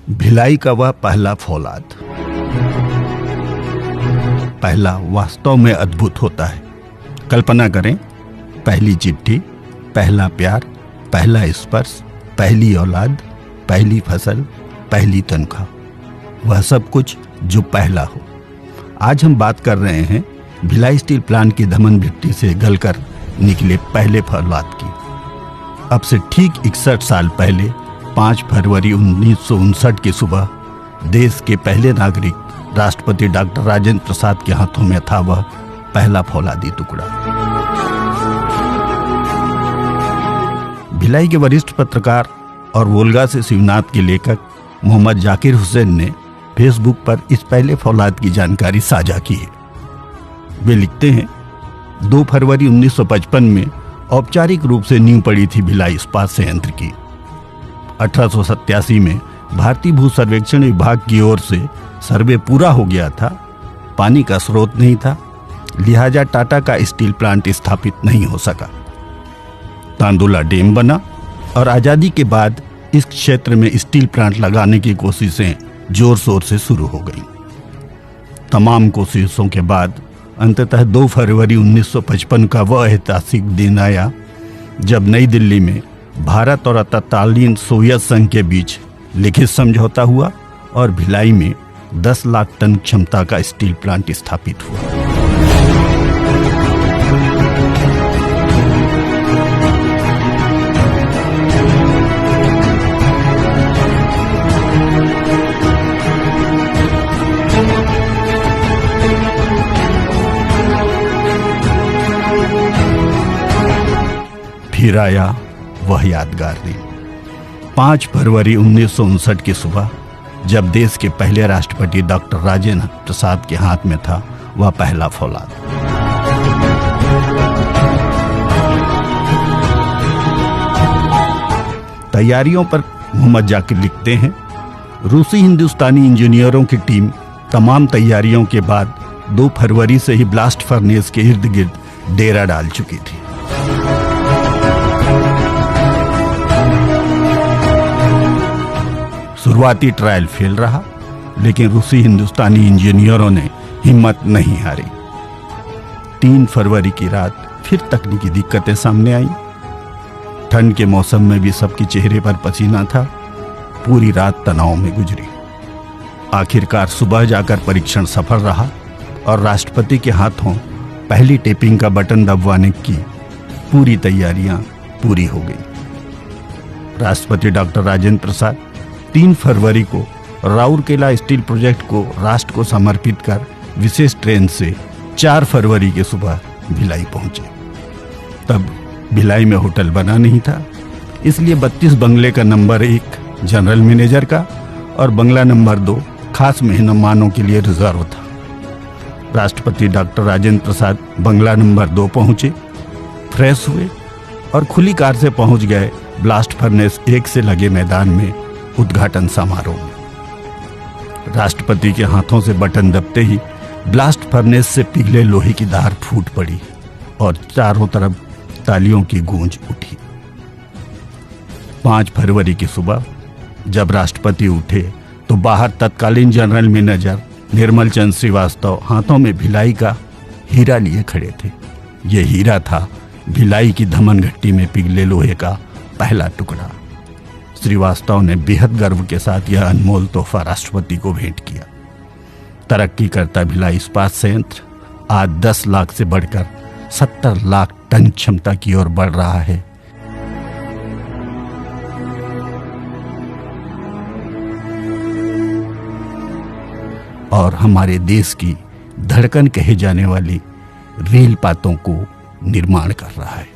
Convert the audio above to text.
भिलाई का वह पहला फौलाद, पहला वास्तव में अद्भुत होता है। कल्पना करें, पहली चिट्ठी, पहला प्यार, पहला स्पर्श, पहली औलाद, पहली फसल, पहली तनख्वाह, वह सब कुछ जो पहला हो। आज हम बात कर रहे हैं भिलाई स्टील प्लांट की धमन भिट्टी से गलकर निकले पहले फौलाद की। अब से ठीक 61 साल पहले 5 फरवरी 1959 की सुबह देश के पहले नागरिक राष्ट्रपति डॉक्टर राजेंद्र प्रसाद के हाथों में था वह पहला फौलादी टुकड़ा। भिलाई के वरिष्ठ पत्रकार और वोल्गा से शिवनाथ के लेखक मोहम्मद जाकिर हुसैन ने फेसबुक पर इस पहले फौलाद की जानकारी साझा की है। वे लिखते हैं, 2 फरवरी 1955 में औपचारिक रूप से नींव पड़ी थी भिलाई इस्पात संयंत्र की। 1887 में भारतीय भू सर्वेक्षण विभाग की ओर से सर्वे पूरा हो गया था। पानी का स्रोत नहीं था, लिहाजा टाटा का स्टील प्लांट स्थापित नहीं हो सका। तांदुला डैम बना और आजादी के बाद इस क्षेत्र में स्टील प्लांट लगाने की कोशिशें जोर शोर से शुरू हो गईं। तमाम कोशिशों के बाद अंततः 2 फरवरी 1955 का वह ऐतिहासिक दिन आया जब नई दिल्ली में भारत और तत्कालीन सोवियत संघ के बीच लिखित समझौता हुआ और भिलाई में 10 लाख टन क्षमता का स्टील प्लांट स्थापित हुआ। फिर आया वह यादगार दिन, 5 फरवरी 1959 की सुबह, जब देश के पहले राष्ट्रपति डॉक्टर राजेंद्र प्रसाद के हाथ में था वह पहला फौलाद। तैयारियों पर मोहम्मद जाकिर लिखते हैं, रूसी हिंदुस्तानी इंजीनियरों की टीम तमाम तैयारियों के बाद 2 फरवरी से ही ब्लास्ट फर्नेस के इर्द गिर्द डेरा डाल चुकी थी। शुरुआती ट्रायल फेल रहा, लेकिन रूसी हिंदुस्तानी इंजीनियरों ने हिम्मत नहीं हारी। 3 फरवरी की रात फिर तकनीकी दिक्कतें सामने आई। ठंड के मौसम में भी सबके चेहरे पर पसीना था। पूरी रात तनाव में गुजरी। आखिरकार सुबह जाकर परीक्षण सफल रहा और राष्ट्रपति के हाथों पहली टेपिंग का बटन दबवाने की पूरी तैयारियां पूरी हो गई। राष्ट्रपति डॉक्टर राजेंद्र प्रसाद 3 फरवरी को राउरकेला स्टील प्रोजेक्ट को राष्ट्र को समर्पित कर विशेष ट्रेन से 4 फरवरी की सुबह भिलाई पहुंचे। तब भिलाई में होटल बना नहीं था, इसलिए 32 बंगले का नंबर 1 जनरल मैनेजर का और बंगला नंबर 2 खास मेहमानों के लिए रिजर्व था। राष्ट्रपति डॉक्टर राजेंद्र प्रसाद बंगला नंबर 2 पहुंचे, फ्रेश हुए और खुली कार से पहुंच गए ब्लास्ट फर्नेस 1 से लगे मैदान में उद्घाटन समारोह में। राष्ट्रपति के हाथों से बटन दबते ही ब्लास्ट फर्नेस से पिघले लोहे की धार फूट पड़ी और चारों तरफ तालियों की गूंज उठी। 5 फरवरी की सुबह जब राष्ट्रपति उठे तो बाहर तत्कालीन जनरल मैनेजर निर्मल चंद श्रीवास्तव हाथों में भिलाई का हीरा लिए खड़े थे। यह हीरा था भिलाई की धमन घट्टी में पिघले लोहे का पहला टुकड़ा। श्रीवास्तव ने बेहद गर्व के साथ यह अनमोल तोहफा राष्ट्रपति को भेंट किया। तरक्की करता भिलाई इस्पात संयंत्र आज 10 लाख से बढ़कर 70 लाख टन क्षमता की ओर बढ़ रहा है। और हमारे देश की धड़कन कहे जाने वाली रेल पातों को निर्माण कर रहा है।